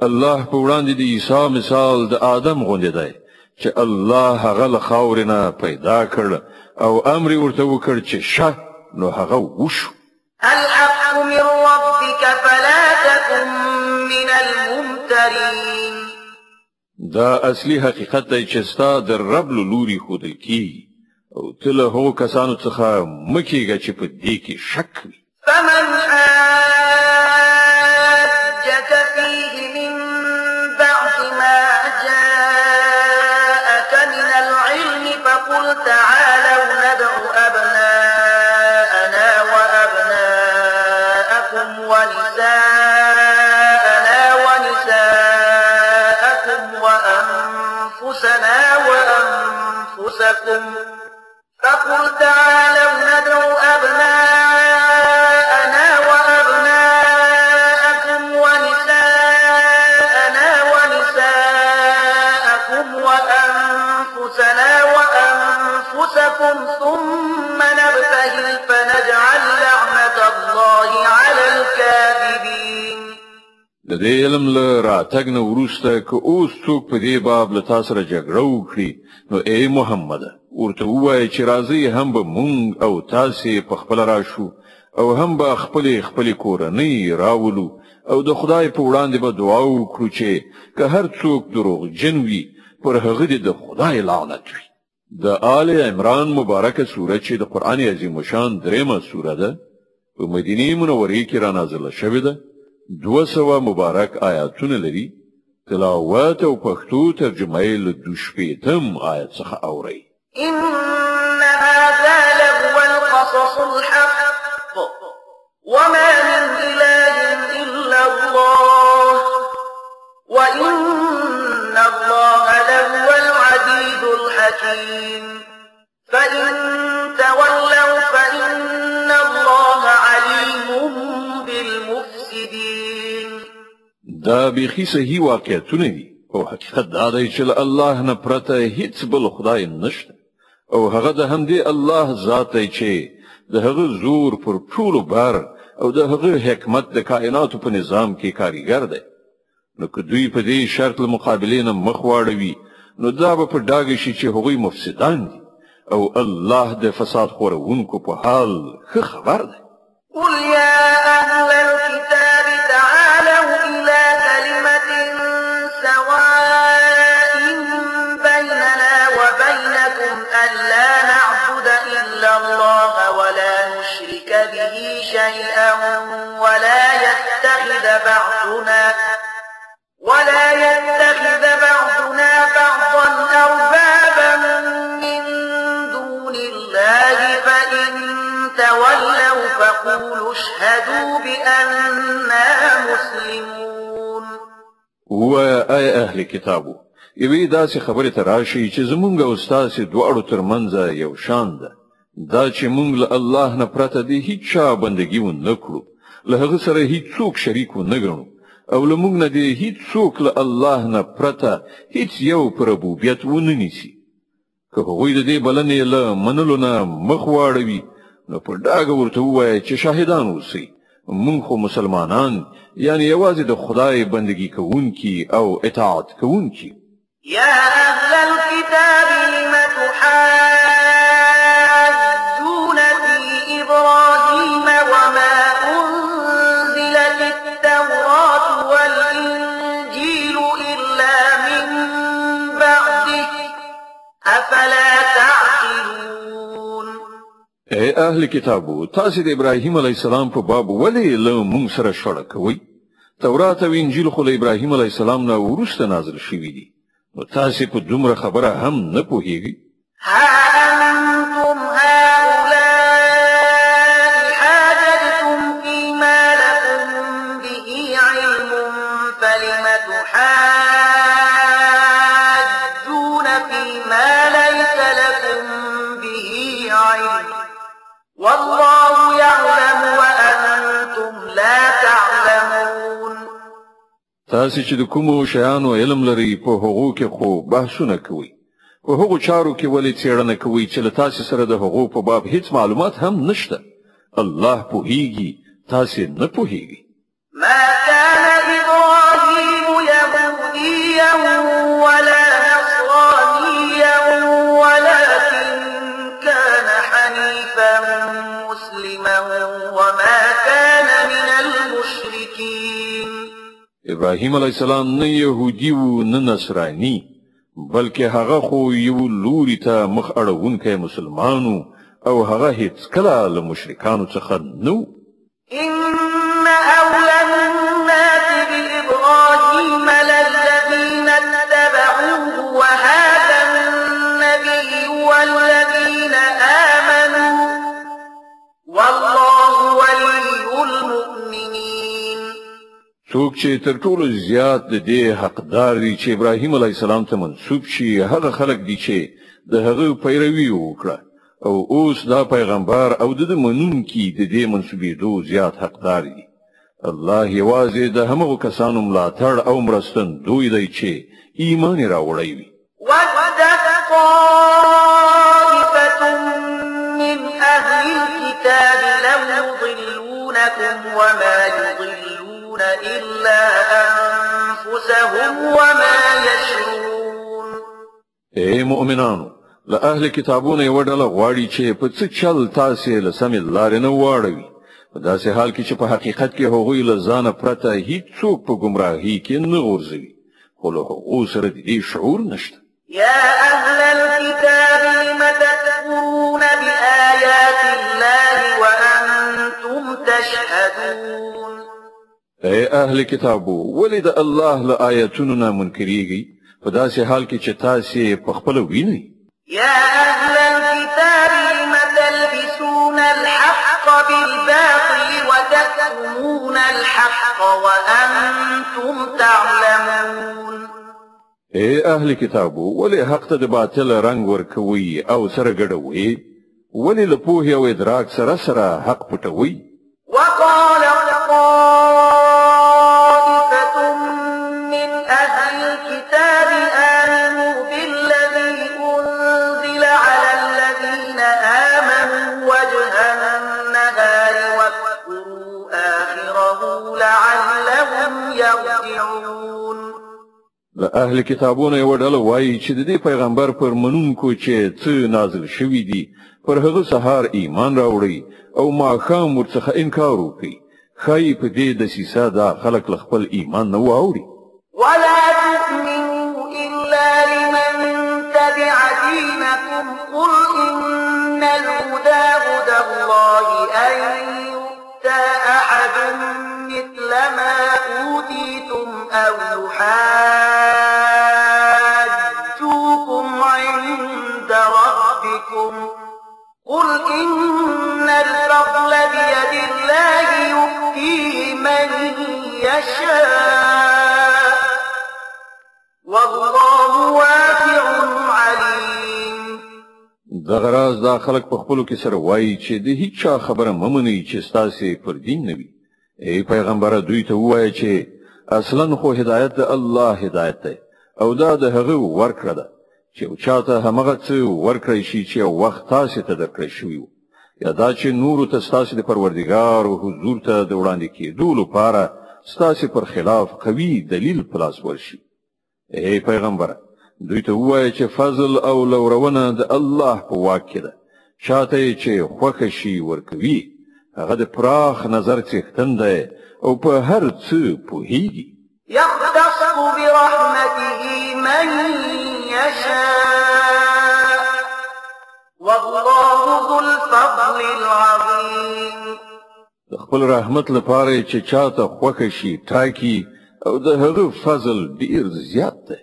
الله په وړاندې د عیسی مثال د آدم غوندې دی چې الله هغه له خاورې نه پیدا کړ او امر ورته وکړ چې شه نو هغه وشو. الحق من ربك فلا تكن من الممترين. دا اصلي حقیقت دی چې ستا د رب له لوري ښودل کیږي او ته له هغو کسانو څخه مه کېږه چې په دې کې شک وي. فمن حاجك فيه من بعد ما جاءك من العلم فقل تعالوا ندع أبناءنا وأبناءكم ونساءنا ونساءكم وأنفسنا وأنفسكم فقل تعالوا ندع أبناءنا وأبناءكم ونساءنا ونساءكم وأنفسنا وأنفسكم ثم نبتهل فنجعل لعنة الله على الكاذبين. د دې علم له راتګ نه وروسته که اوس څوک په دې باب له تاسو سره جګړه وکړي نو ای محمد ورته ووایه چې راځئ هم به مونږ او تاسې په خپله راشو او هم به خپلې کورنۍ راولو او د خدای په وړاندې به دعا وکړو چې که هر څوک دروغجن وي پر هغه دې د خدای لعنت وي. د آل عمران مبارکه سوره چې د قرآن عظیم الشان درېمه سوره ده په مدینې منورې کې را نازله شوې ده. 200 مبارک آیاتونه لري. تلاوت او پښتو ترجمه یې له 2 آیت څخه اورئ. إن هذا لهو القصص الحق وما من إله إلا الله وإن الله لهو العزيز الحكيم فإن تولوا فإن الله عليم بالمفسدين. دا بیخي صحیح واقعیتونه دي او حقیقت دا دی چې الله نه پرته هیڅ بل خدای نشته او هغه د همدې الله ذات دی چې د هغه زور پر ټولو بار او د هغه حکمت د کائناتو په نظام کې کاریګر دی. نو که دوی په دې شرط له مقابلې نه مخ واړوي نو دا به په ډاګه شي چې هغوی مفسدان دي او الله د فساد خورونکو په حال ښه خبر دی. قل يا أهل الكتاب تعالوا إلى كلمة سواء بيننا وبينكم ألا نعبد إلا الله ولا نشرك به شيئا ولا يتخذ بعضنا بعضا أربابا من دون الله فإن تولوا فقولوا اشهدوا بأننا مسلمون. وأي أهل كتابو یوې داسې خبرې ته راشي چې زمونږ او ستاسې دواړو ترمنځ یو شان ده دا چې مونږ له الله نه پرته د هیڅ چا بندګي ونه کړو له هغه سره هیڅوک شریک ونه ګڼو او له مونږ نه د هیڅوک له الله نه پرته هیڅ یو پر ربوبیت ونه نیسي. که هغوی د دې بلنې له منلو نه مخ واړوي نو په ډاګه ورته ووایه چې شاهدان اوسئ مونږ خو مسلمانان یعنی یوازې د خدای بندګي کوونکي او اطاعت کوونکي. يا أهل الكتاب لم تحاجون في إبراهيم وما أنزلت التوراة والإنجيل إلا من بعده أفلا تعقلون. اے اهل کتابو تاسو د ابراهیم علی السلام په باب ولې له موږ سره شړه کوي؟ تورات او انجیل خو له ابراهیم علی السلام نه وروسته نازل شوي دي نو تاسو په دومره خبره هم نه پوهیږئ. ها أنتم هؤلاء حاججتم فيما لكم به علم فلم تحاجون فيما ليس لكم به علم والله يعلم وأنتم لا تعلمون. تاسو چې د کومو شیانو علم لري په هغو کې خو بحثونه کوي په هغو چارو کې ولې څېړنه کوي چې له تاسو سره د هغو په باب هیڅ معلومات هم نشته. الله پوهیږي تاسو نه پوهیږئ. ما كان إبراهيم ابراهیم علیه السلام نه يهودي و نه نصراني بلکې هغه خو یو لوري ته مخ اړهونکی مسلمانو او هغه هیڅ کله له مشرکانو څخه نو. إن أولى الناس بإبراهيم للذين اتبعوه وهذا النبي والذين آمنوا والله ولي المؤمنين. څوک چې تر ټولو زیات د دې حقدار دي چې ابراهیم علیه السلام ته منسوب شي هغه خلک دي چې د هغه پیروي وکړه او اوس دا پیغمبر او د منونکي د دې منسوبېدو زیات حقدار دي. الله یوازې د همغو کسانو ملاتړ او مرستندوی دی چې ایمان راوړی وي. ودت طائفة من أهل الكتاب لو يضلونكم وما يضلون إلا أنفسهم وما يشعرون. اے مؤمنانو له اهل کتابونو یو ډله غواړي چې په څه چل تاسو له سمې لارې نه واړوي په داسې حال کې چې په حقیقت کې هغوی له ځانه پرته هیڅوک په گمراهۍ کې نه غورځوي خو له هغو سره د دې شعور نشته. يا أهل الكتاب لم تكفرون بآيات الله وأنتم تشهدون. اے اهل کتابو ولې د الله له آیاتونو نه منکرېږئ په داسې حال کې چې تاسو په خپله وینئ. يا أهل الكتاب لم تلبسون الحق بالباطل وتكتمون الحق وأنتم تعلمون. اے اهل کتابو ولې حق ته د باطل رنگ ورکوي او سره ګډوي ولې له پوهې او ادراک سره سره حق پټوي. وقال طائفة من أهل الكتاب آمنوا بالذي أنزل على الذين آمنوا وجه النهار واكفروا آخره لعلهم يرجعون. له اهل کتابونو یو ډله وایي چې د دې پیغمبر پر منونکو چې څه نازل شوی دي پر هغه سهار ایمان راوړي او ماښام ورڅخه انکار وکړي ښایي په دې دسیسه دا خلک له خپل ایمان نه واوړي. ولا تؤمنوا إلا لمن تبع دينكم قل إن الهدى هدى الله أن يؤتى أحد مثل ما أوتيتم أو يحاجوكم عند ربكم قل إن الفضل بيد الله يؤتيه من يشاء والله واسع عليم. دغه راز دا خلک په خپلو کې سره وایي چې د هیڅ چا خبره ممنئ چې ستاسې پر دین نه وي. ای پیغمبره دوی ته ووایه چې اصلا خو هدایت د الله هدایت دی او دا د هغه ورکړه ده چې چاته همغه څه ورکړی شي چې وخت تاسو ته درکړی شوی وي یا دا چې نور ته تاسو د پروردګار او حضور ته د وړاندې کېدو لپاره تاسو پر خلاف قوي دلیل پلاس ورشي. ای پیغمبره دوی ته ووایه چې فضل او لورونه د الله په واک کې ده چاته چې خوښه شي ورکوي هغه د پراخ نظر څښتن دی او په هر څه پوهیږي. يختص برحمته من يشاء والله ذو الفضل العظيم. د خپل رحمت لپاره چې چاته خوښه شي ټاکي او د هغه فضل ډیر زیات دی.